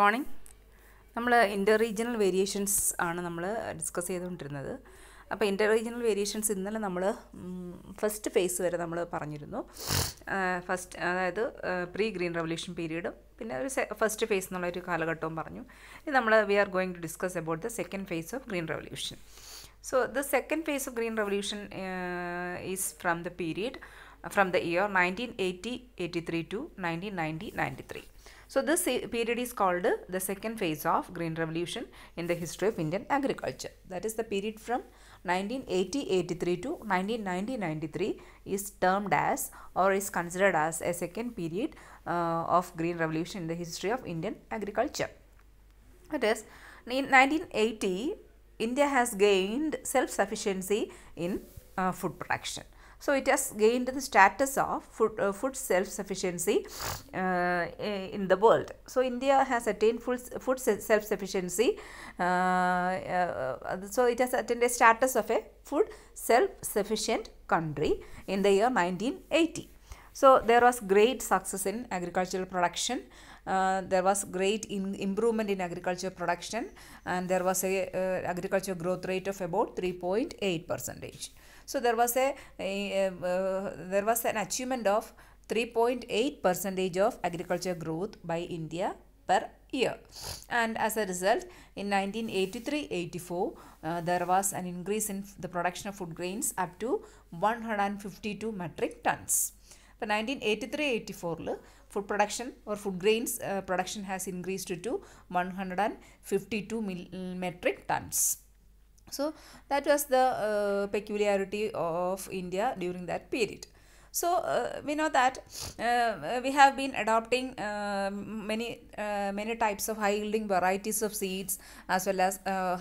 Morning. നമ്മൾ ഇൻ്റർ regional variations ആണ് നമ്മൾ ഡിസ്കസ് ചെയ്തുകൊണ്ടിരുന്നത്. അപ്പോൾ ഇൻ്റർ റീജിയണൽ വേരിയേഷൻസ് ഇന്നലെ നമ്മൾ ഫസ്റ്റ് ഫേസ് വരെ നമ്മൾ പറഞ്ഞിരുന്നു. അതായത് പ്രീ ഗ്രീൻ റവല്യൂഷൻ പീരീഡും പിന്നെ ഒരു ഫസ്റ്റ് ഫേസ് എന്നുള്ളൊരു കാലഘട്ടവും പറഞ്ഞു. ഇനി നമ്മൾ we are going to discuss about the second phase of green revolution. So the second phase of Green Revolution is from the period from the year 1980-83 to 1990-93. So this period is called the second phase of Green Revolution in the history of Indian agriculture. That is the period from 1980-83 to 1990-93 is termed as or is considered as a second period of Green Revolution in the history of Indian agriculture. That is, in 1980, India has gained self-sufficiency in food production. So it has gained the status of food self-sufficiency in the world. So India has attained food self-sufficiency. So it has attained a status of a food self-sufficient country in the year 1980. So there was great success in agricultural production. There was great improvement in agriculture production, and there was a agriculture growth rate of about 3.8%. So there was an achievement of 3.8% of agriculture growth by India per year, and as a result in 1983-84 there was an increase in the production of food grains up to 152 metric tons. For 1983-84 food production or food grains production has increased to 152 metric tons. So that was the peculiarity of India during that period. So we know that we have been adopting many types of high yielding varieties of seeds, as well as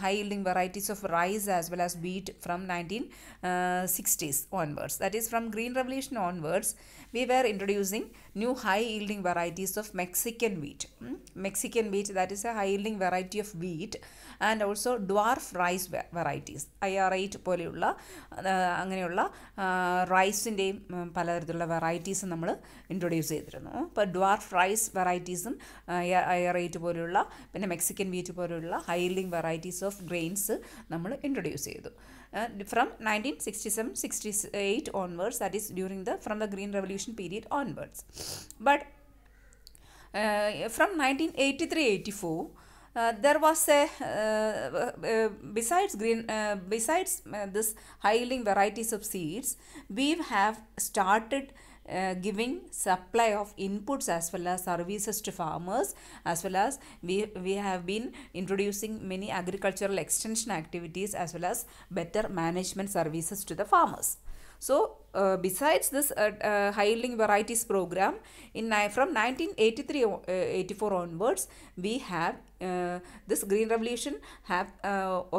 high yielding varieties of rice as well as wheat from 1960s onwards. That is, from Green Revolution onwards we were introducing new high yielding varieties of Mexican wheat. Mexican wheat, that is a high yielding variety of wheat, and also dwarf rice varieties. IR8 പോലെയുള്ള അങ്ങനെയുള്ള റൈസിൻ്റെയും പലതരത്തിലുള്ള varieties നമ്മൾ introduce ചെയ്തിരുന്നു. ഇപ്പോൾ dwarf rice വെറൈറ്റീസും IR8 പോലെയുള്ള പിന്നെ Mexican wheat പോലെയുള്ള high yielding varieties of grains നമ്മൾ ഇൻട്രൊഡ്യൂസ് ചെയ്തു. From 1967-68 onwards, that is from the Green Revolution period onwards. But from 1983-84 there was a besides this high yielding varieties of seeds, we have started giving supply of inputs as well as services to farmers, as well as we have been introducing many agricultural extension activities as well as better management services to the farmers. So besides this high yielding varieties program, from 1983-84 onwards we have this Green Revolution have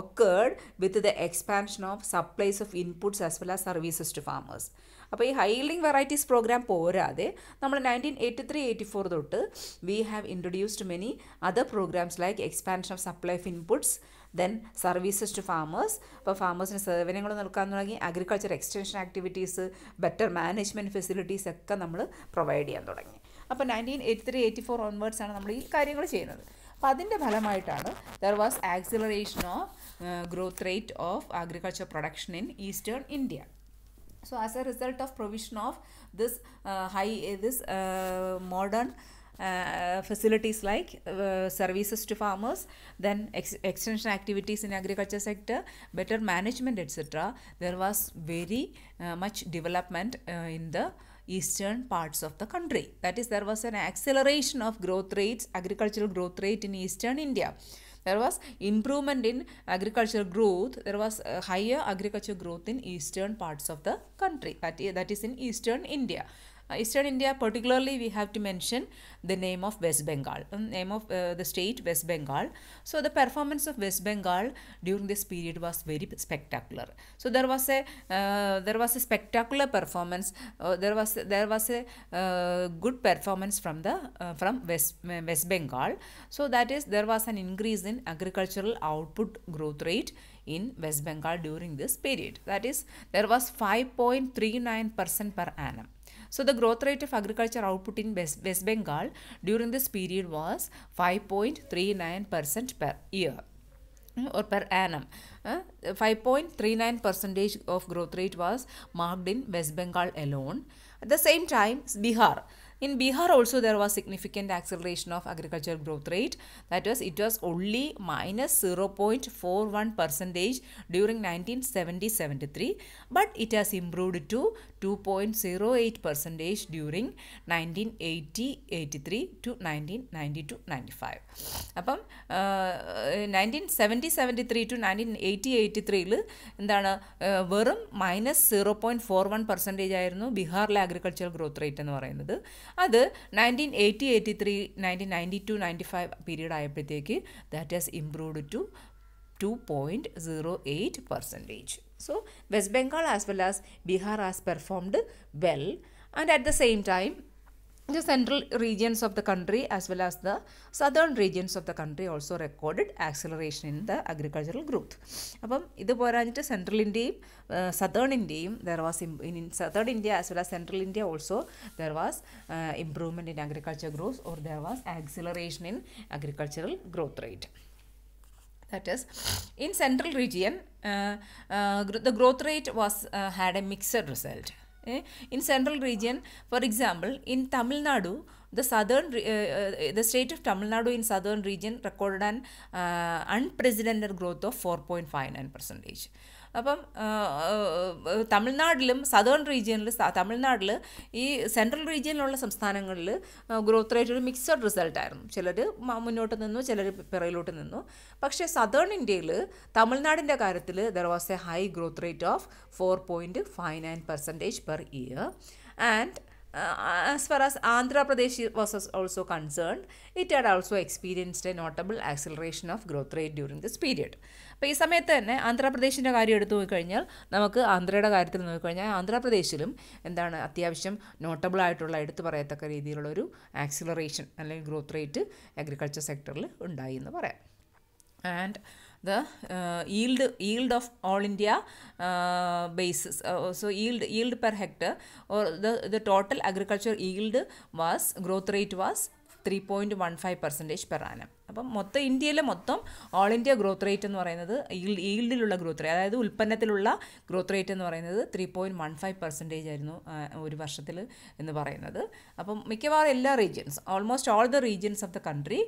occurred with the expansion of supplies of inputs as well as services to farmers. അപ്പോൾ ഈ high yielding varieties programme പോരാതെ നമ്മൾ 1983-84 തൊട്ട് we have introduced many other programmes like expansion of supply of inputs, then services to farmers. അപ്പോൾ ഫാമേഴ്സിന് സേവനങ്ങൾ നൽകാൻ തുടങ്ങി, agriculture extension activities, better management facilities ഒക്കെ നമ്മൾ പ്രൊവൈഡ് ചെയ്യാൻ തുടങ്ങി. അപ്പോൾ 1983-84 ഓൺവേർഡ്സ് ആണ് നമ്മൾ ഈ കാര്യങ്ങൾ ചെയ്യുന്നത്. അപ്പോൾ അതിൻ്റെ ഫലമായിട്ടാണ് there was acceleration of growth rate of agriculture production in eastern India. So as a result of provision of this modern facilities like services to farmers, then extension activities in agriculture sector, better management, etc., there was very much development in the eastern parts of the country. That is, there was an acceleration of growth rates, agricultural growth rate in eastern India. There was improvement in agricultural growth. There was higher agriculture growth in eastern parts of the country. That is in eastern India. Eastern India, particularly we have to mention the name of West Bengal, name of the state West Bengal. So the performance of West Bengal during this period was very spectacular. So there was a spectacular performance. There was a good performance from West Bengal. So that is, there was an increase in agricultural output growth rate in West Bengal during this period. That is, there was 5.39% per annum. So the growth rate of agriculture output in West Bengal during this period was 5.39% per year or per annum. 5.39% of growth rate was marked in West Bengal alone. At the same time, Bihar. In Bihar also there was significant acceleration of agricultural growth rate. That is, it was only minus 0.41% during 1970-73, but it has improved to 2.08% during 1980-83 to 1990-95. അപ്പം 1970-73 to 1980-83 എന്താണ് വെറും minus 0.41% ആയിരുന്നു ബീഹാറിലെ agricultural growth rate എന്ന് പറയുന്നത്. അത് 1980-83 1992-95 period ആയപ്പോഴത്തേക്ക് that has improved to 2.08%. So West Bengal as well as Bihar has performed well, and at the same time the central regions of the country as well as the southern regions of the country also recorded acceleration in the agricultural growth. അപ്പം ഇത് പോരാഞ്ഞിട്ട് central ഇന്ത്യയും southern ഇന്ത്യയും there was in southern India as well as central India also there was improvement in agriculture growth, or there was acceleration in agricultural growth rate. That is, in central region the growth rate was had a mixed result. In central region, for example, in Tamil Nadu, the state of Tamil Nadu in southern region recorded an unprecedented growth of 4.59%. അപ്പം തമിഴ്നാട്ടിലും southern റീജിയനിൽ തമിഴ്നാട്ടിൽ ഈ central റീജിയനിലുള്ള സംസ്ഥാനങ്ങളിൽ growth rate ഒരു mixed റിസൾട്ടായിരുന്നു. ചിലർ മുന്നോട്ട് നിന്നു, ചിലർ പിറയിലോട്ട് നിന്നു. പക്ഷേ സദേൺ ഇന്ത്യയിൽ തമിഴ്നാടിൻ്റെ കാര്യത്തിൽ there was A high growth rate of 4.59% per year. And as far as Andhra Pradesh was also concerned, it had also experienced a notable acceleration of growth rate during this period. അപ്പോൾ ഈ സമയത്ത് തന്നെ ആന്ധ്രാപ്രദേശിൻ്റെ കാര്യം എടുത്തു നോക്കിക്കഴിഞ്ഞാൽ, നമുക്ക് ആന്ധ്രയുടെ കാര്യത്തിൽ നോക്കിക്കഴിഞ്ഞാൽ ആന്ധ്രാപ്രദേശിലും എന്താണ് അത്യാവശ്യം നോട്ടബിൾ ആയിട്ടുള്ള എടുത്തു പറയത്തക്ക രീതിയിലുള്ളൊരു ആക്സിലറേഷൻ അല്ലെങ്കിൽ ഗ്രോത്ത് റേറ്റ് അഗ്രികൾച്ചർ സെക്ടറിൽ ഉണ്ടായി എന്ന് പറയാം. And the yield of all India basis, so yield per hectare, or the total agriculture yield was growth rate was 3.15% per annum. അപ്പം മൊത്തം ഇന്ത്യയിലെ മൊത്തം ഓൾ ഇന്ത്യ ഗ്രോത്ത് റേറ്റ് എന്ന് പറയുന്നത് ഈൽഡിലുള്ള ഗ്രോത്ത് റേറ്റ്, അതായത് ഉൽപ്പന്നത്തിലുള്ള ഗ്രോത്ത് റേറ്റ് എന്ന് പറയുന്നത് 3.15% ആയിരുന്നു ഒരു വർഷത്തിൽ എന്ന് പറയുന്നത്. അപ്പം മിക്കവാറും എല്ലാ regions, almost all the regions of the country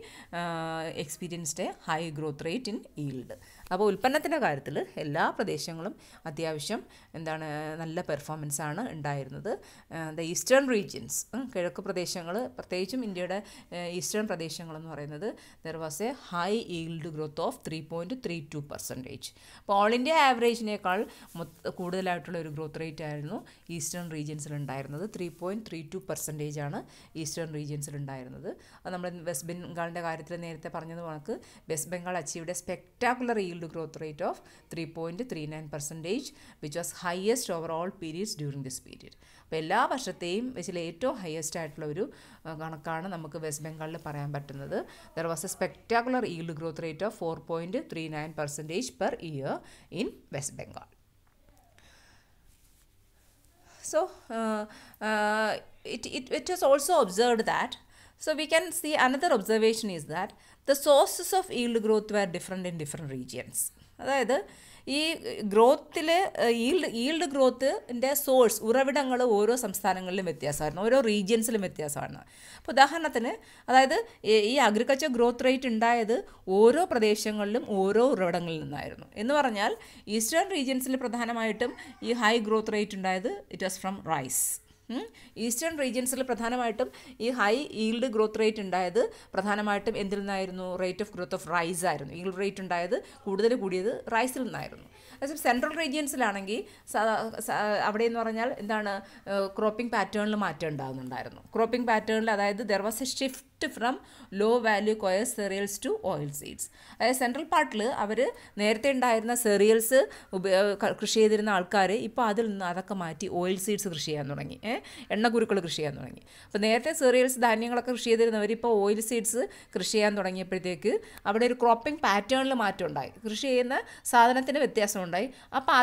experienced A high growth rate in yield. അപ്പോൾ ഉൽപ്പന്നത്തിൻ്റെ കാര്യത്തിൽ എല്ലാ പ്രദേശങ്ങളും അത്യാവശ്യം എന്താണ് നല്ല പെർഫോമൻസ് ആണ് ഉണ്ടായിരുന്നത്. ദ ഈസ്റ്റേൺ റീജിയൻസ്, കിഴക്ക് പ്രദേശങ്ങൾ, പ്രത്യേകിച്ചും ഇന്ത്യയുടെ ഈസ്റ്റേൺ പ്രദേശങ്ങളെന്ന് പറയുന്നത് there was a high yield growth of 3.32%. അപ്പോൾ ഓൾ ഇന്ത്യ ആവറേജിനേക്കാൾ കൂടുതലായിട്ടുള്ള ഒരു ഗ്രോത്ത് റേറ്റ് ആയിരുന്നു ഈസ്റ്റേൺ റീജിയൻസിൽ ഉണ്ടായിരുന്നത്. 3.32% ആണ് ഈസ്റ്റേൺ റീജിയൻസിൽ ഉണ്ടായിരുന്നത്. അത് നമ്മൾ വെസ്റ്റ് ബംഗാളിൻ്റെ കാര്യത്തിൽ നേരത്തെ പറഞ്ഞത് കണക്ക് west Bengal achieved A spectacular yield growth rate of 3.39%, which was highest over all periods during this period. അപ്പോൾ എല്ലാ വർഷത്തെയും വെച്ചിൽ ഏറ്റവും ഹയസ്റ്റ് ആയിട്ടുള്ള ഒരു കണക്കാണ് നമുക്ക് വെസ്റ്റ് ബംഗാളിൽ പറയാൻ പറ്റുന്നത്. There was A spectacular yield growth rate of 4.39% per year in West Bengal. So it was also observed that, so we can see another observation is that the sources of yield growth were different in different regions. അതായത് ഈ ഗ്രോത്തിൽ yield ഗ്രോത്തിൻ്റെ source, ഉറവിടങ്ങൾ ഓരോ സംസ്ഥാനങ്ങളിലും വ്യത്യാസമായിരുന്നു, ഓരോ റീജിയൻസിലും വ്യത്യാസമാണ്. അപ്പോൾ ഉദാഹരണത്തിന്, അതായത് ഈ അഗ്രികൾച്ചർ ഗ്രോത്ത് റേറ്റ് ഉണ്ടായത് ഓരോ പ്രദേശങ്ങളിലും ഓരോ ഉറവിടങ്ങളിൽ നിന്നായിരുന്നു. എന്ന് പറഞ്ഞാൽ ഈസ്റ്റേൺ റീജിയൻസിൽ പ്രധാനമായിട്ടും ഈ ഹൈ ഗ്രോത്ത് റേറ്റ് ഉണ്ടായത് it was from rice. Eastern റീജിയൻസിൽ പ്രധാനമായിട്ടും ഈ ഹൈ ഈൽഡ് ഗ്രോത്ത് റേറ്റ് ഉണ്ടായത് പ്രധാനമായിട്ടും എന്തിൽ നിന്നായിരുന്നു? Rate of growth of rice ആയിരുന്നു. ഈൽഡ് റേറ്റ് ഉണ്ടായത് കൂടിയത് റൈസിൽ നിന്നായിരുന്നു. അതേസമയം സെൻട്രൽ റീജിയൻസിലാണെങ്കിൽ അവിടെ എന്ന് പറഞ്ഞാൽ എന്താണ്, ക്രോപ്പിംഗ് പാറ്റേണിൽ മാറ്റം ഉണ്ടാകുന്നുണ്ടായിരുന്നു. ക്രോപ്പിംഗ് പാറ്റേണിൽ, അതായത് there was a shift shift from low value coarse cereals to oilseeds. അതായത് സെൻട്രൽ പാർട്ടിൽ അവർ നേരത്തെ ഉണ്ടായിരുന്ന സെറിയൽസ് കൃഷി ചെയ്തിരുന്ന ആൾക്കാർ ഇപ്പോൾ അതിൽ നിന്ന് അതൊക്കെ മാറ്റി ഓയിൽ സീഡ്സ് കൃഷി ചെയ്യാൻ തുടങ്ങി, എണ്ണക്കുരുക്കൾ കൃഷി ചെയ്യാൻ തുടങ്ങി. അപ്പോൾ നേരത്തെ സെറിയൽസ് ധാന്യങ്ങളൊക്കെ കൃഷി ചെയ്തിരുന്നവർ ഇപ്പോൾ ഓയിൽ സീഡ്സ് കൃഷി ചെയ്യാൻ തുടങ്ങിയപ്പോഴത്തേക്ക് അവിടെ ഒരു ക്രോപ്പിംഗ് പാറ്റേണിൽ മാറ്റം ഉണ്ടായി, കൃഷി ചെയ്യുന്ന സാധനത്തിന് വ്യത്യാസം ഉണ്ടായി. അപ്പോൾ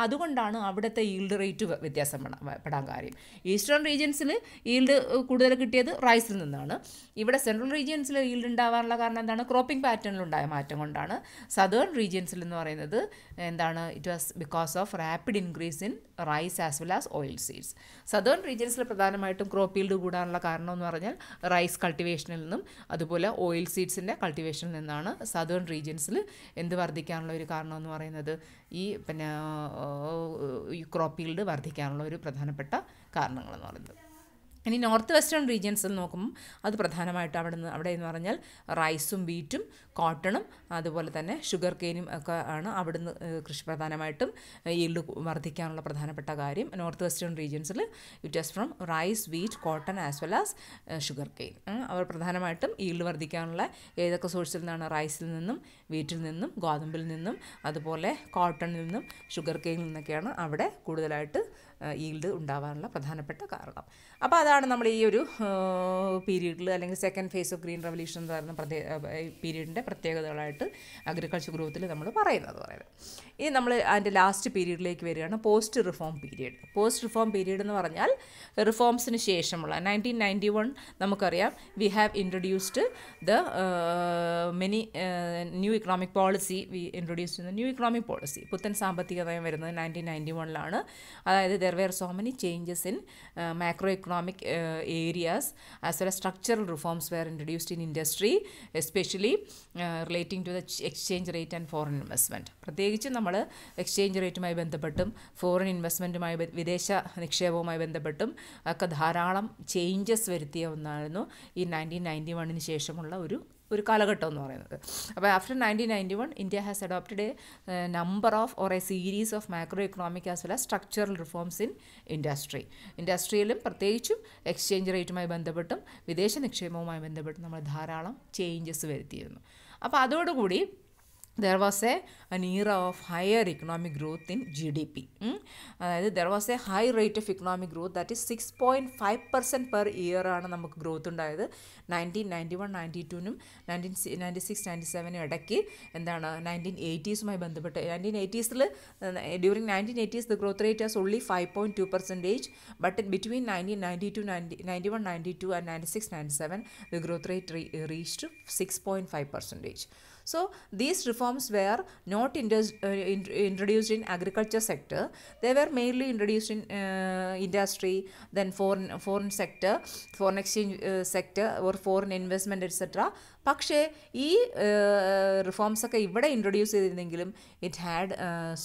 അതുകൊണ്ടാണ് അവിടുത്തെ ഈൽഡ് റേറ്റ് വ്യത്യാസം പെടാൻ കാര്യം. ഈസ്റ്റേൺ റീജിയൻസിൽ ഈൽഡ് കൂടുതൽ കിട്ടിയത് റൈസിൽ നിന്നാണ്. ഇവിടെ സെൻട്രൽ റീജിയൻസിൽ ഈൽഡ് ഉണ്ടാവാനുള്ള കാരണം എന്താണ്? ക്രോപ്പിംഗ് പാറ്റേണിലുണ്ടായ മാറ്റം കൊണ്ടാണ്. സദേൺ റീജിയൻസിൽ എന്ന് പറയുന്നത് എന്താണ്? It was because of rapid increase in rice as well as oil seeds. Southern റീജിയൻസിൽ പ്രധാനമായിട്ടും ക്രോപ്പ് ഈൽഡ് കൂടാനുള്ള കാരണം എന്ന് പറഞ്ഞാൽ റൈസ് കൾട്ടിവേഷനിൽ നിന്നും അതുപോലെ ഓയിൽ സീഡ്സിൻ്റെ കൾട്ടിവേഷനിൽ നിന്നാണ് സദേൺ റീജിയൻസിൽ എന്ത് വർദ്ധിക്കാനുള്ള ഒരു കാരണം എന്ന് പറയുന്നത്. ഈ ക്രോപ്പ് ഈൽഡ് വർദ്ധിക്കാനുള്ള ഒരു പ്രധാനപ്പെട്ട കാരണങ്ങളെന്ന് പറയുന്നത്. ഇനി നോർത്ത് വെസ്റ്റേൺ റീജിയൻസിൽ നോക്കുമ്പോൾ അത് പ്രധാനമായിട്ട് അവിടെ എന്ന് പറഞ്ഞാൽ റൈസും വീറ്റും കോട്ടണും അതുപോലെ തന്നെ ഷുഗർ കെയിനും ഒക്കെ ആണ് അവിടുന്ന് കൃഷി പ്രധാനമായിട്ടും ഈൽഡ് വർദ്ധിക്കാനുള്ള പ്രധാനപ്പെട്ട കാര്യം. നോർത്ത് വെസ്റ്റേൺ റീജിയൻസിൽ it is from rice, wheat, cotton as well as sugar cane. അവർ പ്രധാനമായിട്ടും ഈൽഡ് വർദ്ധിക്കാനുള്ള ഏതൊക്കെ സോഴ്സിൽ നിന്നാണ്? റൈസിൽ നിന്നും, വീറ്റിൽ നിന്നും, ഗോതമ്പിൽ നിന്നും, അതുപോലെ കോട്ടണിൽ നിന്നും, ഷുഗർ കെയിനിൽ നിന്നൊക്കെയാണ് അവിടെ കൂടുതലായിട്ട് ഈൽഡ് ഉണ്ടാവാനുള്ള പ്രധാനപ്പെട്ട കാരണം. അപ്പോൾ അതാണ് നമ്മൾ ഈ ഒരു പീരീഡിൽ അല്ലെങ്കിൽ second phase of green revolution എന്ന് പറയുന്ന പീരീഡിൻ്റെ പ്രത്യേകതകളായിട്ട് അഗ്രികൾച്ചർ ഗ്രോത്തിൽ നമ്മൾ പറയുന്നത്. ഇനി നമ്മൾ അതിൻ്റെ ലാസ്റ്റ് പീരീഡിലേക്ക് വരികയാണ്, post reform period. Post reform period എന്ന് പറഞ്ഞാൽ റിഫോംസിന് ശേഷമുള്ള 1991 നമുക്കറിയാം we have introduced the many new economic policy. We introduced the new economic policy. പുത്തൻ സാമ്പത്തിക നയം വരുന്നത് 1991 അതായത് there were so many changes in macroeconomic areas as well as structural reforms were introduced in industry, especially relating to the exchange rate and foreign investment. പ്രത്യേകിച്ച് നമ്മൾ exchange റേറ്റുമായി ബന്ധപ്പെട്ടും foreign ഇൻവെസ്റ്റ്മെൻറ്റുമായി വിദേശ നിക്ഷേപവുമായി ബന്ധപ്പെട്ടും ഒക്കെ ധാരാളം ചേഞ്ചസ് വരുത്തിയ ഒന്നായിരുന്നു ഈ 1991 ശേഷമുള്ള ഒരു കാലഘട്ടം എന്ന് പറയുന്നത്. അപ്പോൾ after 1991 India has adopted a number of or a series of macro economic as well as structural reforms in ഇൻഡസ്ട്രിയിലും പ്രത്യേകിച്ചും എക്സ്ചേഞ്ച് റേറ്റുമായി ബന്ധപ്പെട്ടും വിദേശ നിക്ഷേപവുമായി ബന്ധപ്പെട്ടും നമ്മൾ ധാരാളം ചേഞ്ചസ് വരുത്തിയിരുന്നു. അപ്പോൾ അതോടുകൂടി there was an era of higher economic growth in GDP. അതായത് there was a high rate of economic growth, that is 6.5% per year ആണ് നമുക്ക് ഗ്രോത്ത് ഉണ്ടായത്. 1991-92നും 1996-97 ഇടയ്ക്ക് എന്താണ് 1980s ബന്ധപ്പെട്ട് 1980s during 1980s the growth rate was only 5.2%, but between 1991-92 and 96-97 the growth rate reached 6.5%. So these reforms were not introduced in agriculture sector. They were mainly introduced in industry, then foreign sector, foreign exchange sector or foreign investment etc. പക്ഷേ ഈ reforms ഒക്കെ ഇവിടെ introduce ചെയ്തിരുന്നെങ്കിലും it had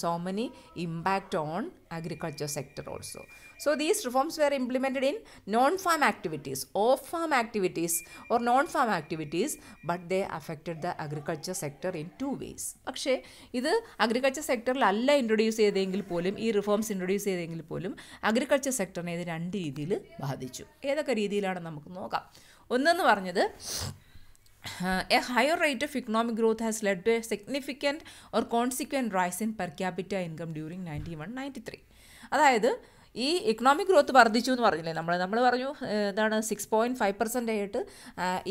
so many impact on agriculture sector also. So these reforms were implemented in non-farm activities, off-farm activities or non-farm activities, but they affected the agriculture sector in two ways. പക്ഷേ ഇത് agriculture സെക്ടറിൽ അല്ല introduce ചെയ്തെങ്കിൽ പോലും ഈ reforms introduce ചെയ്തെങ്കിൽ പോലും agriculture സെക്ടറിനെ ഇത് രണ്ട് രീതിയിൽ ബാധിച്ചു. ഏതൊക്കെ രീതിയിലാണ് നമുക്ക് നോക്കാം. ഒന്നെന്ന് പറഞ്ഞത് a higher rate of economic growth has led to a significant or consequent rise in per capita income during 91-93. അതായത് ഈ ഇക്കണോമിക് ഗ്രോത്ത് വർദ്ധിച്ചു എന്ന് പറഞ്ഞില്ലേ നമ്മൾ പറഞ്ഞു എന്താണ് 6.5% ആയിട്ട്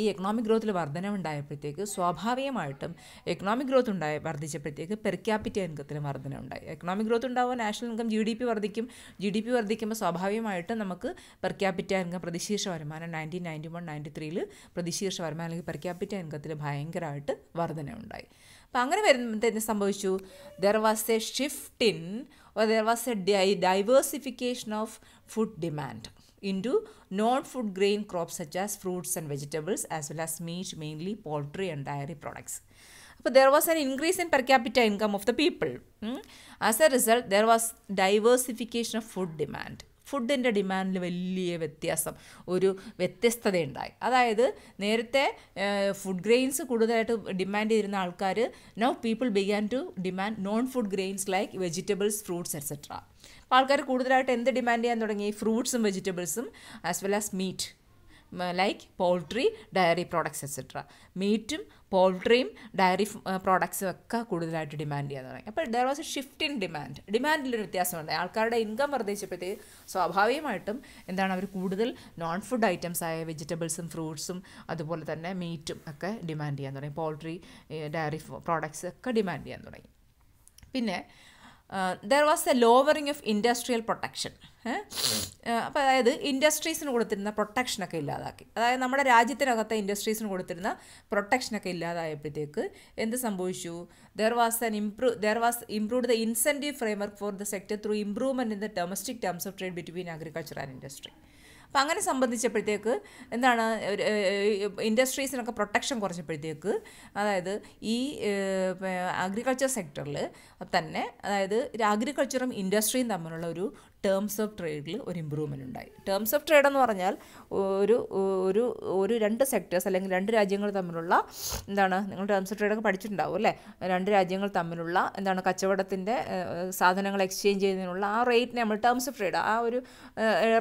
ഈ എക്കണോമിക് ഗ്രോത്തിൽ വർധനവുണ്ടായപ്പോഴത്തേക്ക് സ്വാഭാവികമായിട്ടും എക്കണോമിക് ഗ്രോത്ത് വർദ്ധിച്ചപ്പോഴത്തേക്ക് പെർ ക്യാപിറ്റ ഇൻകത്തിന് വർധനവുണ്ടായി. എക്കണോമിക് ഗ്രോത്ത് ഉണ്ടാവുക നാഷണൽ ഇൻകം GDP വർദ്ധിക്കും. GDP വർദ്ധിക്കുമ്പോൾ സ്വാഭാവികമായിട്ടും നമുക്ക് പെർ ക്യാപിറ്റ ഇൻകം പ്രതിശീർഷ വരുമാനം 1991-93 പ്രതിശീർഷ വരുമാനം അല്ലെങ്കിൽ പെർ ക്യാപിറ്റ ഇൻകത്തിൽ ഭയങ്കരമായിട്ട് വർധനവുണ്ടായി. അപ്പം അങ്ങനെ വരുമ്പോഴത്തേന് സംഭവിച്ചു there was a shift in or there was a diversification of food demand into non-food grain crops such as fruits and vegetables as well as meat, mainly poultry and dairy products. So there was an increase in per capita income of the people. As a result, there was diversification of food demand. ഫുഡിൻ്റെ ഡിമാൻഡിൽ വലിയ വ്യത്യസ്തതയുണ്ടായി. അതായത് നേരത്തെ food grains കൂടുതലായിട്ട് demand ചെയ്തിരുന്ന ആൾക്കാർ now people began to demand non food grains like vegetables, fruits etcetera. അപ്പോൾ ആൾക്കാർ കൂടുതലായിട്ട് എന്ത് ഡിമാൻഡ് ചെയ്യാൻ തുടങ്ങി? ഫ്രൂട്ട്സും വെജിറ്റബിൾസും as well as meat. Like poultry, dairy products etcetera. മീറ്റും പോൾട്രിയും ഡയറി പ്രോഡക്ട്സും ഒക്കെ കൂടുതലായിട്ട് ഡിമാൻഡ് ചെയ്യാൻ തുടങ്ങി. അപ്പോൾ there was a shift in ഡിമാൻഡിലൊരു വ്യത്യാസമുണ്ട്. ആൾക്കാരുടെ ഇൻകം വർദ്ധിച്ചപ്പോഴത്തേക്ക് സ്വാഭാവികമായിട്ടും എന്താണ്, അവർ കൂടുതൽ നോൺ ഫുഡ് ഐറ്റംസ് ആയ വെജിറ്റബിൾസും ഫ്രൂട്ട്സും അതുപോലെ തന്നെ മീറ്റും ഒക്കെ ഡിമാൻഡ് ചെയ്യാൻ തുടങ്ങി. പോൾട്രി, ഡയറി പ്രോഡക്ട്സ് ഒക്കെ ഡിമാൻഡ് ചെയ്യാൻ തുടങ്ങി. പിന്നെ there was A lowering of industrial protection. അപ്പോൾ അതായത് ഇൻഡസ്ട്രീസിന് കൊടുത്തിരുന്ന പ്രൊട്ടക്ഷനൊക്കെ ഇല്ലാതാക്കി. അതായത് നമ്മുടെ രാജ്യത്തിനകത്തെ ഇൻഡസ്ട്രീസിന് കൊടുത്തിരുന്ന പ്രൊട്ടക്ഷനൊക്കെ ഇല്ലാതായപ്പോഴത്തേക്ക് എന്ത് സംഭവിച്ചു? There was improved the incentive framework for the sector through improvement in the domestic terms of trade between agriculture and industry. അപ്പം അങ്ങനെ സംബന്ധിച്ചപ്പോഴത്തേക്ക് എന്താണ്, ഇൻഡസ്ട്രീസിനൊക്കെ പ്രൊട്ടക്ഷൻ കുറച്ചപ്പോഴത്തേക്ക് അതായത് ഈ അഗ്രികൾച്ചർ സെക്ടറിൽ തന്നെ, അതായത് അഗ്രികൾച്ചറും ഇൻഡസ്ട്രിയും തമ്മിലുള്ള ഒരു ടേംസ് ഓഫ് ട്രേഡിൽ ഒരു ഇമ്പ്രൂവ്മെൻ്റ് ഉണ്ടായി. ടേംസ് ഓഫ് ട്രേഡ് എന്ന് പറഞ്ഞാൽ ഒരു രണ്ട് സെക്ടേഴ്സ് അല്ലെങ്കിൽ രണ്ട് രാജ്യങ്ങൾ തമ്മിലുള്ള എന്താണ്, നിങ്ങൾ ടേംസ് ഓഫ് ട്രേഡൊക്കെ പഠിച്ചിട്ടുണ്ടാവും അല്ലേ? രണ്ട് രാജ്യങ്ങൾ തമ്മിലുള്ള എന്താണ് കച്ചവടത്തിൻ്റെ സാധനങ്ങൾ എക്സ്ചേഞ്ച് ചെയ്യുന്നതിനുള്ള ആ റേറ്റിനെ നമ്മൾ ടേംസ് ഓഫ് ട്രേഡ്, ആ ഒരു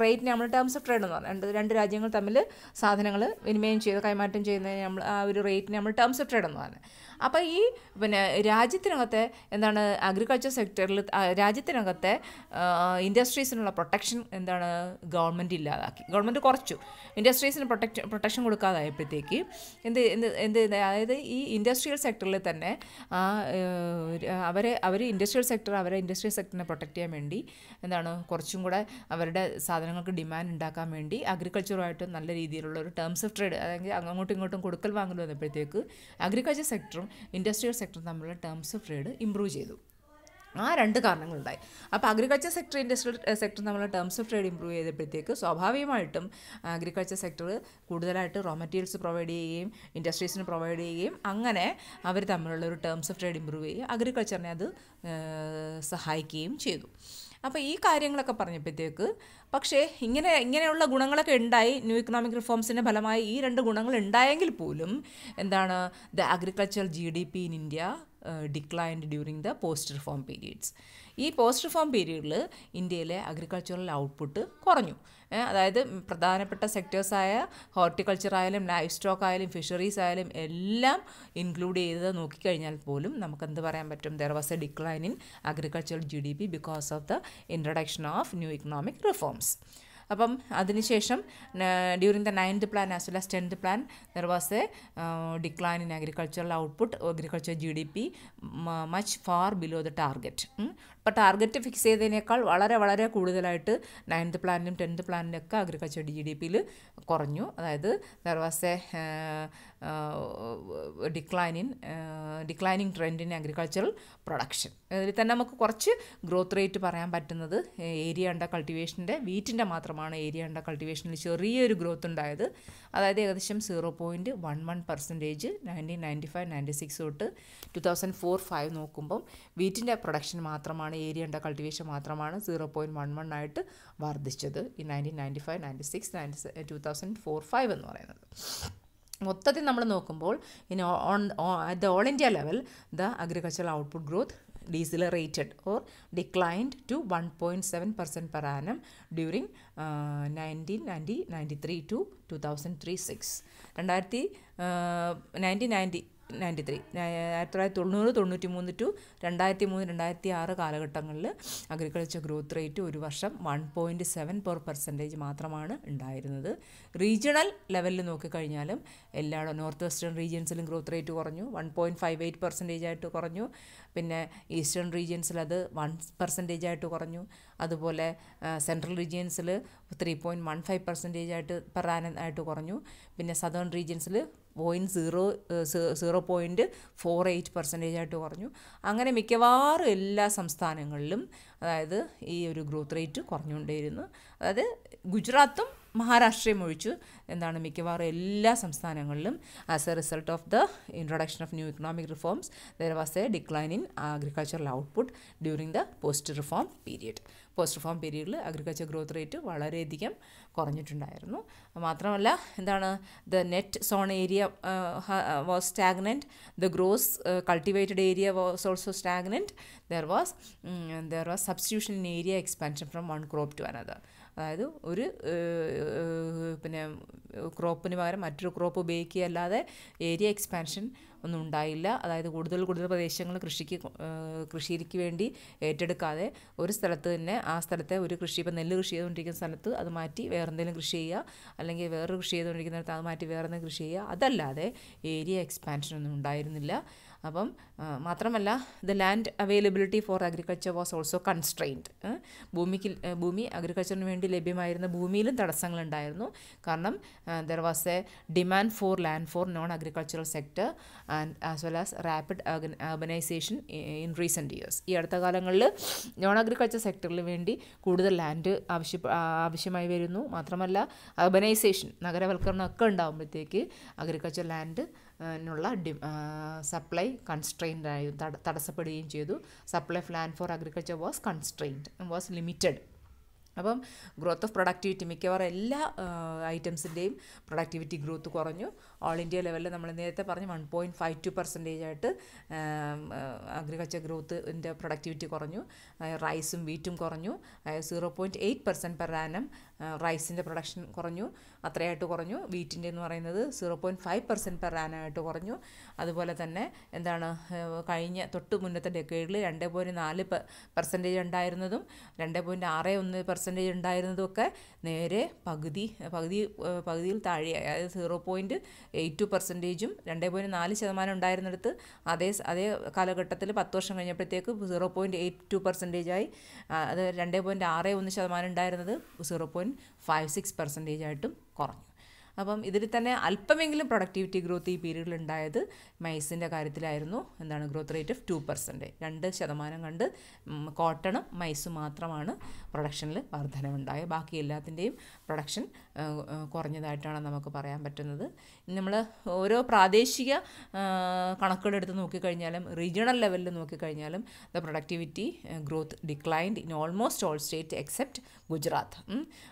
റേറ്റിനെ നമ്മൾ ടേംസ് ഓഫ് ട്രേഡ് എന്ന് പറഞ്ഞാൽ രണ്ട് രാജ്യങ്ങൾ തമ്മിൽ സാധനങ്ങൾ വിനിമയം ചെയ്ത് കൈമാറ്റം ചെയ്യുന്നതിന് നമ്മൾ ആ ഒരു റേറ്റിനെ നമ്മൾ ടേംസ് ഓഫ് ട്രേഡ് എന്ന് പറഞ്ഞത്. അപ്പോൾ ഈ രാജ്യത്തിനകത്തെ എന്താണ് അഗ്രികൾച്ചർ സെക്ടറിൽ രാജ്യത്തിനകത്തെ ഇൻഡസ്ട്രീസിനുള്ള പ്രൊട്ടക്ഷൻ എന്താണ് ഗവൺമെൻറ് ഇല്ലാതാക്കി, ഗവൺമെൻറ് കുറച്ചു. ഇൻഡസ്ട്രീസിന് പ്രൊട്ടക്ഷൻ കൊടുക്കാതായപ്പോഴത്തേക്ക് അതായത് ഈ ഇൻഡസ്ട്രിയൽ സെക്ടറിൽ തന്നെ അവർ ഇൻഡസ്ട്രിയൽ സെക്ടറിനെ പ്രൊട്ടക്റ്റ് ചെയ്യാൻ വേണ്ടി എന്താണ് കുറച്ചും കൂടെ അവരുടെ സാധനങ്ങൾക്ക് ഡിമാൻഡ് ഉണ്ടാക്കാൻ വേണ്ടി അഗ്രികൾച്ചറുമായിട്ട് നല്ല രീതിയിലുള്ള ഒരു ടേംസ് ഓഫ് ട്രേഡ്, അതായത് അങ്ങോട്ടും ഇങ്ങോട്ടും കൊടുക്കൽ വാങ്ങൽ വന്നപ്പോഴത്തേക്ക് അഗ്രികൾച്ചർ സെക്ടറും ഇൻഡസ്ട്രിയൽ സെക്ടറും തമ്മിലുള്ള ടേംസ് ഓഫ് ട്രേഡ് ഇമ്പ്രൂവ് ചെയ്തു. ആ രണ്ട് കാരണങ്ങളുണ്ടായി. അപ്പോൾ അഗ്രികൾച്ചർ സെക്ടർ ഇൻഡസ്ട്രിയൽ സെക്ടർ തമ്മിലുള്ള ടേംസ് ഓഫ് ട്രേഡ് ഇമ്പ്രൂവ് ചെയ്തപ്പോഴത്തേക്ക് സ്വാഭാവികമായിട്ടും അഗ്രികൾച്ചർ സെക്ടർ കൂടുതലായിട്ട് റോ മെറ്റീരിയൽസ് പ്രൊവൈഡ് ചെയ്യുകയും ഇൻഡസ്ട്രീസിന് പ്രൊവൈഡ് ചെയ്യുകയും അങ്ങനെ അവർ തമ്മിലുള്ള ഒരു ടേംസ് ഓഫ് ട്രേഡ് ഇമ്പ്രൂവ് ചെയ്യുകയും അഗ്രികൾച്ചറിനെ അത് സഹായിക്കുകയും ചെയ്തു. അപ്പോൾ ഈ കാര്യങ്ങളൊക്കെ പറഞ്ഞപ്പോഴത്തേക്ക് പക്ഷേ ഇങ്ങനെയുള്ള ഗുണങ്ങളൊക്കെ ഉണ്ടായി. ന്യൂ ഇക്കണോമിക് റിഫോംസിൻ്റെ ഫലമായി ഈ രണ്ട് ഗുണങ്ങൾ ഉണ്ടായെങ്കിൽ പോലും എന്താണ്, the agriculture GDP in India declined during the post reform periods. ഈ പോസ്റ്റ് റിഫോം പീരീഡിൽ ഇന്ത്യയിലെ അഗ്രികൾച്ചറൽ ഔട്ട്പുട്ട് കുറഞ്ഞു. അതായത് പ്രധാനപ്പെട്ട സെക്ടേഴ്സായ ഹോർട്ടിക്കൾച്ചർ ആയാലും ലൈഫ് സ്റ്റോക്ക് ആയാലും ഫിഷറീസ് ആയാലും എല്ലാം ഇൻക്ലൂഡ് ചെയ്ത് നോക്കിക്കഴിഞ്ഞാൽ പോലും നമുക്കെന്ത് പറയാൻ പറ്റും? There was a decline in agricultural GDP because of the introduction of new economic reforms. അപ്പം അതിനുശേഷം during the 9th plan as well as 10th plan there was a decline in agricultural output, agriculture GDP much far below the target. അപ്പോൾ target fix ചെയ്തതിനേക്കാൾ വളരെ കൂടുതലായിട്ട് 9th പ്ലാനിലും 10th പ്ലാനിലും ഒക്കെ agriculture GDPയിൽ കുറഞ്ഞു. അതായത് there was A declining trend in agricultural production. അതിൽ തന്നെ നമുക്ക് കുറച്ച് ഗ്രോത്ത് റേറ്റ് പറയാൻ പറ്റുന്നത് ഏരിയ അണ്ടർ കൾട്ടിവേഷൻ്റെ വീറ്റിൻ്റെ മാത്രമാണ്. ഏരിയ അണ്ടർ കൾട്ടിവേഷനിൽ ചെറിയൊരു ഗ്രോത്ത് ഉണ്ടായത്, അതായത് ഏകദേശം 0.11% 1995-96 തൊട്ട് 2004-05 നോക്കുമ്പം വീറ്റിൻ്റെ പ്രൊഡക്ഷൻ മാത്രമാണ്, ഏരിയ അണ്ടർ കൾട്ടിവേഷൻ മാത്രമാണ് 0.11 ആയിട്ട് വർദ്ധിച്ചത് ഈ 1995-96 2004-05 എന്ന് പറയുന്നത്. മൊത്തത്തിൽ നമ്മൾ നോക്കുമ്പോൾ at the all India level the agricultural output growth decelerated or declined to 1.7% per annum during 1993 to 2003-06. 1993 to 2003-2006 കാലഘട്ടങ്ങളിൽ അഗ്രികൾച്ചർ ഗ്രോത്ത് റേറ്റ് ഒരു വർഷം 1.7% മാത്രമാണ് ഉണ്ടായിരുന്നത്. റീജിയണൽ ലെവലിൽ നോക്കിക്കഴിഞ്ഞാലും എല്ലായിടും നോർത്ത് വെസ്റ്റേൺ റീജിയൻസിലും ഗ്രോത്ത് റേറ്റ് കുറഞ്ഞു, 1.58% ആയിട്ട് കുറഞ്ഞു. പിന്നെ ഈസ്റ്റേൺ റീജിയൻസിൽ അത് 1% ആയിട്ട് കുറഞ്ഞു. അതുപോലെ സെൻട്രൽ റീജിയൻസിൽ 3.15% ആയിട്ട് പെർ ആനം ആയിട്ട് കുറഞ്ഞു. പിന്നെ സദേൺ റീജിയൻസിൽ 0.48% ആയിട്ട് കുറഞ്ഞു. അങ്ങനെ മിക്കവാറും എല്ലാ സംസ്ഥാനങ്ങളിലും അതായത് ഈ ഒരു ഗ്രോത്ത് റേറ്റ് കുറഞ്ഞുകൊണ്ടേയിരുന്നു. അതായത് ഗുജറാത്തും മഹാരാഷ്ട്രയും ഒഴിച്ചു എന്താണ് മിക്കവാറും എല്ലാ സംസ്ഥാനങ്ങളിലും as a result of the introduction of new economic reforms there was a decline in agricultural output during the post reform period. Post reform പീരീഡിൽ അഗ്രികൾച്ചർ ഗ്രോത്ത് റേറ്റ് വളരെയധികം കുറഞ്ഞിട്ടുണ്ടായിരുന്നു. മാത്രമല്ല എന്താണ് the net sown area was stagnant, the gross cultivated area was also stagnant, there was substitution in area expansion from one crop to another. അതായത് ഒരു പിന്നെ ക്രോപ്പിന് പകരം മറ്റൊരു ക്രോപ്പ് ഉപയോഗിക്കുക അല്ലാതെ ഏരിയ എക്സ്പാൻഷൻ ഒന്നും ഉണ്ടായില്ല. അതായത് കൂടുതൽ പ്രദേശങ്ങൾ കൃഷിക്ക് വേണ്ടി ഏറ്റെടുക്കാതെ ഒരു സ്ഥലത്ത് തന്നെ ആ സ്ഥലത്തെ ഒരു കൃഷി, ഇപ്പോൾ നെല്ല് കൃഷി ചെയ്തുകൊണ്ടിരിക്കുന്ന സ്ഥലത്ത് അത് മാറ്റി വേറെ എന്തെങ്കിലും കൃഷി ചെയ്യുക, അല്ലെങ്കിൽ വേറൊരു കൃഷി ചെയ്തുകൊണ്ടിരിക്കുന്ന സ്ഥലത്ത് അത് മാറ്റി വേറെ എന്തെങ്കിലും കൃഷി ചെയ്യുക, അതല്ലാതെ ഏരിയ എക്സ്പാൻഷൻ ഒന്നും ഉണ്ടായിരുന്നില്ല. അപ്പം മാത്രമല്ല the land availability for agriculture was also constrained. ഭൂമി അഗ്രികൾച്ചറിന് വേണ്ടി ലഭ്യമായിരുന്ന ഭൂമിയിലും തടസ്സങ്ങളുണ്ടായിരുന്നു. കാരണം there was a demand for land for non agricultural sector and as well as rapid urbanisation in recent years. ഈ അടുത്ത കാലങ്ങളിൽ നോൺ അഗ്രികൾച്ചർ സെക്ടറിൽ വേണ്ടി കൂടുതൽ ലാൻഡ് ആവശ്യമായി വരുന്നു. മാത്രമല്ല അർബനൈസേഷൻ, നഗരവൽക്കരണം ഒക്കെ ഉണ്ടാകുമ്പോഴത്തേക്ക് അഗ്രികൾച്ചർ ലാൻഡ് നുള്ള സപ്ലൈ കൺസ്ട്രെയിൻഡ് ആയി തടസ്സപ്പെടുകയും ചെയ്തു. Supply of land four agriculture was constrained, was limited. അപ്പം ഗ്രോത്ത് ഓഫ് പ്രൊഡക്ടിവിറ്റി, മിക്കവാറും എല്ലാ ഐറ്റംസിൻ്റെയും പ്രൊഡക്ടിവിറ്റി ഗ്രോത്ത് കുറഞ്ഞു. ഓൾ ഇന്ത്യ ലെവലിൽ നമ്മൾ നേരത്തെ പറഞ്ഞ് 1.52% ആയിട്ട് അഗ്രികൾച്ചർ ഗ്രോത്തിൻ്റെ പ്രൊഡക്ടിവിറ്റി കുറഞ്ഞു. റൈസും വീറ്റും കുറഞ്ഞു. 0.8% പെർ ആനം റൈസിൻ്റെ പ്രൊഡക്ഷൻ കുറഞ്ഞു, അത്രയായിട്ട് കുറഞ്ഞു. വീറ്റിൻ്റെ എന്ന് പറയുന്നത് 0.5% പെർ ആനമായിട്ട് കുറഞ്ഞു. അതുപോലെ തന്നെ എന്താണ്, കഴിഞ്ഞ തൊട്ട് മുന്നത്തെ ഡെക്കേഡിൽ 2.4% ഉണ്ടായിരുന്നതും 2.61% ഉണ്ടായിരുന്നതും ഒക്കെ നേരെ പകുതിയിൽ താഴെയായി. അതായത് 0.82%, 2.4% ഉണ്ടായിരുന്നിടത്ത് അതേ കാലഘട്ടത്തിൽ 10 വർഷം കഴിഞ്ഞപ്പോഴത്തേക്ക് 0.82% ആയി. അത് 2.61% ഉണ്ടായിരുന്നത് 0.56% ആയിട്ടും കുറഞ്ഞു. അപ്പം ഇതിൽ തന്നെ അല്പമെങ്കിലും പ്രൊഡക്ടിവിറ്റി ഗ്രോത്ത് ഈ പീരീഡിൽ ഉണ്ടായത് മൈസിൻ്റെ കാര്യത്തിലായിരുന്നു. എന്താണ്, ഗ്രോത്ത് റേറ്റ് ഓഫ് 2%, 2% കണ്ട് കോട്ടണും മൈസും മാത്രമാണ് പ്രൊഡക്ഷനിൽ വർധനവുണ്ടായത്. ബാക്കി എല്ലാത്തിൻ്റെയും പ്രൊഡക്ഷൻ കുറഞ്ഞതായിട്ടാണ് നമുക്ക് പറയാൻ പറ്റുന്നത്. നമ്മൾ ഓരോ പ്രാദേശിക കണക്കുകളെടുത്ത് നോക്കിക്കഴിഞ്ഞാലും റീജിയണൽ ലെവലിൽ നോക്കിക്കഴിഞ്ഞാലും the productivity growth declined in almost all state except Gujarat.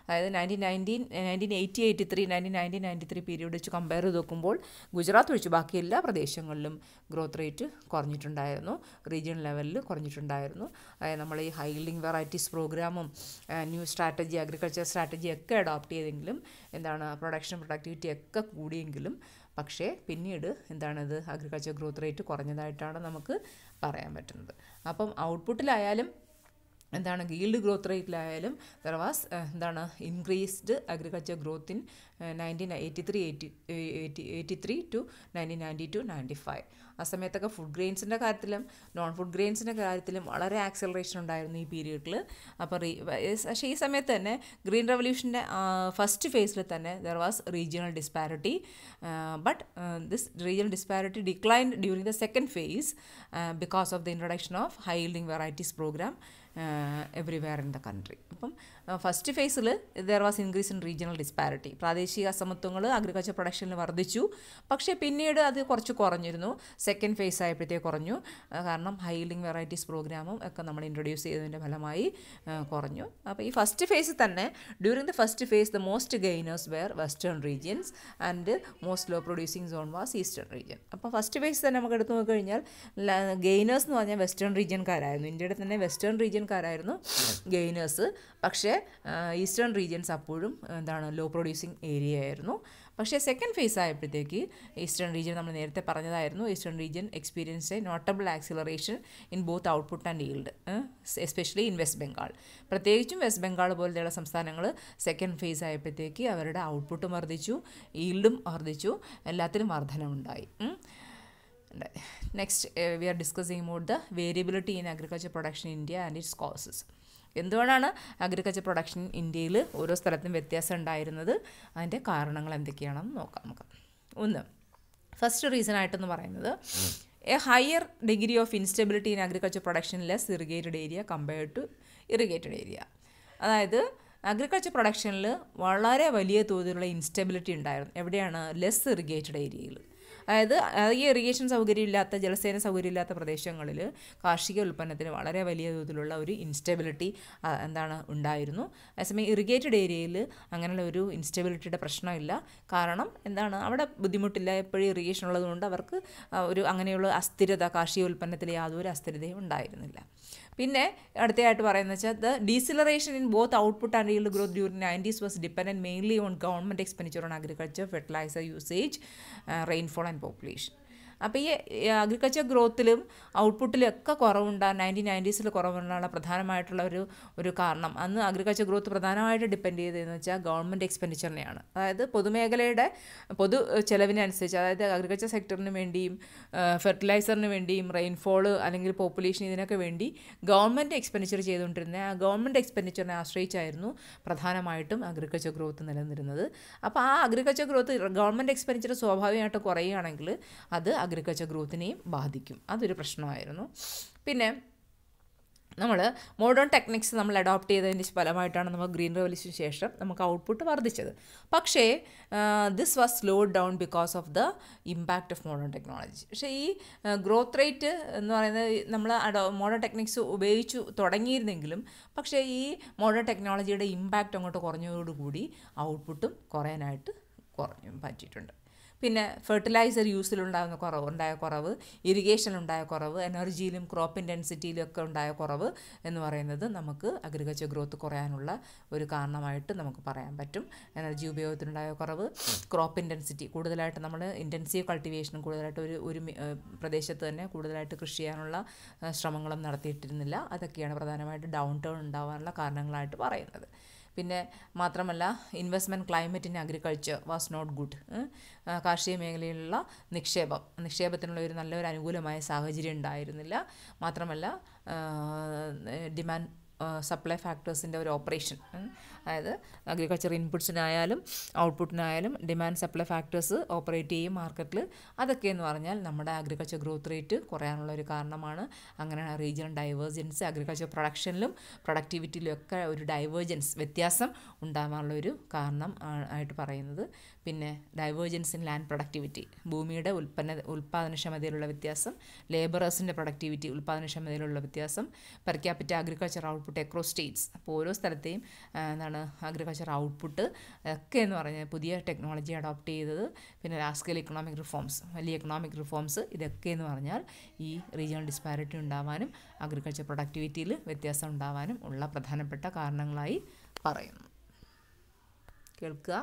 അതായത് 1993 പീരീഡ് വെച്ച് കമ്പയർ ചെയ്ത് നോക്കുമ്പോൾ ഗുജറാത്ത് ഒഴിച്ച് ബാക്കി എല്ലാ പ്രദേശങ്ങളിലും ഗ്രോത്ത് റേറ്റ് കുറഞ്ഞിട്ടുണ്ടായിരുന്നു, റീജിയണൽ ലെവലിൽ കുറഞ്ഞിട്ടുണ്ടായിരുന്നു. അതായത് നമ്മൾ ഈ ഹൈലിംഗ് വെറൈറ്റീസ് പ്രോഗ്രാമും ന്യൂ സ്ട്രാറ്റജി, അഗ്രികൾച്ചർ സ്ട്രാറ്റജി ഒക്കെ അഡോപ്റ്റ് ചെയ്തെങ്കിലും എന്താണ് പ്രൊഡക്ടിവിറ്റി ഒക്കെ കൂടിയെങ്കിലും പക്ഷേ പിന്നീട് എന്താണത് അഗ്രികൾച്ചർ ഗ്രോത്ത് റേറ്റ് കുറഞ്ഞതായിട്ടാണ് നമുക്ക് പറയാൻ പറ്റുന്നത്. അപ്പം ഔട്ട്പുട്ടിലായാലും എന്താണ് ഗീൽഡ് ഗ്രോത്ത് റേറ്റിലായാലും ദർ വാസ് എന്താണ് increased agriculture growth in 1983 to 1992-95. ആ സമയത്തൊക്കെ ഫുഡ് ഗ്രെയിൻസിൻ്റെ കാര്യത്തിലും നോൺ ഫുഡ് ഗ്രെയിൻസിൻ്റെ കാര്യത്തിലും വളരെ ആക്സലറേഷൻ ഉണ്ടായിരുന്നു ഈ പീരീഡിൽ. അപ്പോൾ പക്ഷേ ഈ സമയത്ത് തന്നെ ഗ്രീൻ റെവല്യൂഷൻ്റെ ഫസ്റ്റ് ഫേസിൽ തന്നെ there was regional disparity, but this regional disparity declined during the second phase because of the introduction of high yielding varieties programme everywhere in the country. അപ്പം ഫസ്റ്റ് ഫേസിൽ there was increase in regional disparity, പ്രാദേശിക അസമത്വങ്ങൾ agriculture പ്രൊഡക്ഷനിൽ വർദ്ധിച്ചു. പക്ഷേ പിന്നീട് അത് കുറച്ച് കുറഞ്ഞിരുന്നു. Second phase ആയപ്പോഴത്തേക്ക് കുറഞ്ഞു, കാരണം ഹൈ യീൽഡിംഗ് വെറൈറ്റീസ് പ്രോഗ്രാമും ഒക്കെ നമ്മൾ ഇൻട്രൊഡ്യൂസ് ചെയ്തതിൻ്റെ ഫലമായി കുറഞ്ഞു. അപ്പോൾ ഈ ഫസ്റ്റ് ഫേസ് തന്നെ during the first phase the most gainers were western regions and most low producing zone was eastern region. അപ്പോൾ ഫസ്റ്റ് ഫേസ് തന്നെ നമുക്ക് എടുത്ത് നോക്കിക്കഴിഞ്ഞാൽ ഗെയിനേഴ്സ് എന്ന് പറഞ്ഞാൽ വെസ്റ്റേൺ റീജിയൻകാരായിരുന്നു, ഇന്ത്യയുടെ തന്നെ വെസ്റ്റേൺ റീജിയൻകാരായിരുന്നു ഗെയിനേഴ്സ്. പക്ഷേ ഈസ്റ്റേൺ റീജിയൻസ് അപ്പോഴും എന്താണ് ലോ പ്രൊഡ്യൂസിങ് ഏരിയ ആയിരുന്നു. പക്ഷേ സെക്കൻഡ് ഫേസ് ആയപ്പോഴത്തേക്ക് ഈസ്റ്റേൺ റീജിയൻ നമ്മൾ നേരത്തെ പറഞ്ഞതായിരുന്നു, eastern region experience a notable acceleration in both output and yield, especially in West Bengal. പ്രത്യേകിച്ചും വെസ്റ്റ് ബംഗാൾ പോലെയുള്ള സംസ്ഥാനങ്ങൾ സെക്കൻഡ് ഫേസ് ആയപ്പോഴത്തേക്ക് അവരുടെ ഔട്ട്പുട്ടും വർദ്ധിച്ചു, ഈൽഡും വർദ്ധിച്ചു, എല്ലാത്തിലും വർധനവുണ്ടായി. Next we are discussing about the variability in agriculture production in India and its causes. എന്തുകൊണ്ടാണ് അഗ്രികൾച്ചർ പ്രൊഡക്ഷൻ ഇന്ത്യയിൽ ഓരോ സ്ഥലത്തും വ്യത്യാസം ഉണ്ടായിരുന്നത്, അതിൻ്റെ കാരണങ്ങൾ എന്തൊക്കെയാണെന്ന് നോക്കാം നമുക്ക്. ഒന്ന്, ഫസ്റ്റ് റീസൺ ആയിട്ടെന്ന് പറയുന്നത് a higher degree of instability in agriculture production less irrigated area compared to irrigated area. അതായത് അഗ്രികൾച്ചർ പ്രൊഡക്ഷനിൽ വളരെ വലിയ തോതിലുള്ള ഇൻസ്റ്റെബിലിറ്റി ഉണ്ടായിരുന്നു. എവിടെയാണ്? ലെസ് ഇറിഗേറ്റഡ് ഏരിയയിൽ. അതായത് ഈ ഇറിഗേഷൻ സൗകര്യമില്ലാത്ത, ജലസേന സൗകര്യമില്ലാത്ത പ്രദേശങ്ങളിൽ കാർഷിക ഉൽപ്പന്നത്തിന് വളരെ വലിയ തോതിലുള്ള ഒരു ഇൻസ്റ്റെബിലിറ്റി ഉണ്ടായിരുന്നു. അതേസമയം ഇറിഗേറ്റഡ് ഏരിയയിൽ അങ്ങനെയുള്ള ഒരു ഇൻസ്റ്റെബിലിറ്റിയുടെ പ്രശ്നമില്ല. കാരണം എന്താണ്, അവിടെ ബുദ്ധിമുട്ടില്ല, എപ്പോഴും ഇറിഗേഷൻ ഉള്ളതുകൊണ്ട് അവർക്ക് ഒരു അങ്ങനെയുള്ള അസ്ഥിരത, കാർഷിക ഉൽപ്പന്നത്തിൽ യാതൊരു അസ്ഥിരതയും ഉണ്ടായിരുന്നില്ല. പിന്നെ അടുത്തയായിട്ട് പറയുന്നത് വെച്ചാൽ the deceleration in both output and yield growth during 90s was dependent mainly on government expenditure on agriculture, fertiliser usage, rainfall and population. അപ്പോൾ ഈ അഗ്രികൾച്ചർ ഗ്രോത്തിലും ഔട്ട്പുട്ടിലും ഒക്കെ കുറവുണ്ടാകും 1990s കുറവുണ്ടാകാനുള്ള പ്രധാനമായിട്ടുള്ള ഒരു കാരണം, അന്ന് അഗ്രികൾച്ചർ ഗ്രോത്ത് പ്രധാനമായിട്ട് ഡിപ്പെൻഡ് ചെയ്തതെന്ന് വെച്ചാൽ ഗവൺമെൻറ് എക്സ്പെൻഡിച്ചറിനെയാണ്. അതായത് പൊതുമേഖലയുടെ പൊതു ചെലവിനനുസരിച്ച്, അതായത് അഗ്രികൾച്ചർ സെക്ടറിന് വേണ്ടിയും ഫെർട്ടിലൈസറിന് വേണ്ടിയും റെയിൻഫോൾ അല്ലെങ്കിൽ പോപ്പുലേഷൻ ഇതിനൊക്കെ വേണ്ടി ഗവൺമെൻറ് എക്സ്പെൻഡിച്ചർ ചെയ്തുകൊണ്ടിരുന്ന ആ ഗവൺമെൻറ് എക്സ്പെൻഡിച്ചറിനെ ആശ്രയിച്ചായിരുന്നു പ്രധാനമായിട്ടും അഗ്രികൾച്ചർ ഗ്രോത്ത് നിലനിന്നിരുന്നത്. അപ്പോൾ ആ അഗ്രികൾച്ചർ ഗ്രോത്ത് ഗവൺമെൻറ് എക്സ്പെൻഡിച്ചർ സ്വാഭാവികമായിട്ട് കുറയുകയാണെങ്കിൽ അത് അഗ്രികൾച്ചർ ഗ്രോത്തിനെയും ബാധിക്കും. അതൊരു പ്രശ്നമായിരുന്നു. പിന്നെ നമ്മൾ മോഡേൺ ടെക്നിക്സ് നമ്മൾ അഡോപ്റ്റ് ചെയ്തതിൻ്റെ ഫലമായിട്ടാണ് നമുക്ക് ഗ്രീൻ റെവല്യൂഷന് ശേഷം നമുക്ക് ഔട്ട്പുട്ട് വർദ്ധിച്ചത്. പക്ഷേ this was slowed down because of the impact of modern technology. പക്ഷേ ഈ ഗ്രോത്ത് റേറ്റ് എന്ന് പറയുന്നത് നമ്മൾ മോഡേൺ ടെക്നിക്സ് ഉപയോഗിച്ചു തുടങ്ങിയിരുന്നെങ്കിലും പക്ഷേ ഈ മോഡേൺ ടെക്നോളജിയുടെ ഇമ്പാക്റ്റ് അങ്ങോട്ട് കുറഞ്ഞതോടുകൂടി ഔട്ട്പുട്ടും കുറയാനായിട്ട് പറ്റിയിട്ടുണ്ട്. പിന്നെ ഫെർട്ടിലൈസർ യൂസിലുണ്ടായ കുറവ്, ഇറിഗേഷനിലുണ്ടായ കുറവ്, എനർജിയിലും ക്രോപ്പ് ഇൻറ്റൻസിറ്റിയിലും ഒക്കെ ഉണ്ടായ കുറവ് എന്ന് പറയുന്നത് നമുക്ക് അഗ്രികൾച്ചർ ഗ്രോത്ത് കുറയാനുള്ള ഒരു കാരണമായിട്ട് നമുക്ക് പറയാൻ പറ്റും. എനർജി ഉപയോഗത്തിനുണ്ടായ കുറവ്, ക്രോപ്പ് ഇൻറ്റൻസിറ്റി കൂടുതലായിട്ട് നമ്മൾ ഇൻറ്റൻസീവ് കൾട്ടിവേഷനും കൂടുതലായിട്ട് ഒരു പ്രദേശത്ത് തന്നെ കൂടുതലായിട്ട് കൃഷി ചെയ്യാനുള്ള ശ്രമങ്ങളും നടത്തിയിട്ടിരുന്നില്ല. അതൊക്കെയാണ് പ്രധാനമായിട്ട് ഡൗൺ ടേൺ ഉണ്ടാകാനുള്ള കാരണങ്ങളായിട്ട് പറയുന്നത്. പിന്നെ മാത്രമല്ല investment climate in agriculture was not good. കാർഷിക മേഖലയിലുള്ള നിക്ഷേപത്തിനുള്ള ഒരു നല്ലൊരു അനുകൂലമായ സാഹചര്യം ഉണ്ടായിരുന്നില്ല. മാത്രമല്ല ഡിമാൻഡ് സപ്ലൈ ഫാക്ടേഴ്സിൻ്റെ ഒരു ഓപ്പറേഷൻ, അതായത് അഗ്രികൾച്ചർ ഇൻപുട്സിനായാലും ഔട്ട്പുട്ടിനായാലും ഡിമാൻഡ് സപ്ലൈ ഫാക്ടേഴ്സ് ഓപ്പറേറ്റ് ചെയ്യും മാർക്കറ്റിൽ. അതൊക്കെ എന്ന് പറഞ്ഞാൽ നമ്മുടെ അഗ്രികൾച്ചർ ഗ്രോത്ത് റേറ്റ് കുറയാനുള്ള ഒരു കാരണമാണ്. അങ്ങനെ റീജിയണൽ ഡൈവേർജൻസ്, അഗ്രികൾച്ചർ പ്രൊഡക്ഷനിലും പ്രൊഡക്ടിവിറ്റിയിലും ഒക്കെ ഒരു വ്യത്യാസം ഉണ്ടാകാനുള്ളൊരു കാരണം ആയിട്ട് പറയുന്നത്. പിന്നെ ഡൈവേർജൻസ് ഇൻ ലാൻഡ് പ്രൊഡക്ടിവിറ്റി, ഭൂമിയുടെ ഉൽപ്പാദനക്ഷമതയിലുള്ള വ്യത്യാസം, ലേബറേഴ്സിൻ്റെ പ്രൊഡക്ടിവിറ്റി ഉൽപ്പാദനക്ഷമതയിലുള്ള വ്യത്യാസം, per capita agriculture output across States. അപ്പോൾ ഓരോ സ്ഥലത്തെയും അഗ്രികൾച്ചർ ഔട്ട്പുട്ട് ഒക്കെ എന്ന് പറഞ്ഞാൽ പുതിയ ടെക്നോളജി അഡോപ്റ്റ് ചെയ്തത്. പിന്നെ ലാർജ് സ്കെയിൽ എക്കണോമിക് റിഫോംസ്, വലിയ എക്കണോമിക് റിഫോംസ്, ഇതൊക്കെ എന്ന് പറഞ്ഞാൽ ഈ റീജിയണൽ ഡിസ്പാരിറ്റി ഉണ്ടാവാനും അഗ്രികൾച്ചർ പ്രൊഡക്ടിവിറ്റിയിൽ വ്യത്യാസം ഉണ്ടാവാനും ഉള്ള പ്രധാനപ്പെട്ട കാരണങ്ങളായി പറയുന്നു. കേൾക്കുക.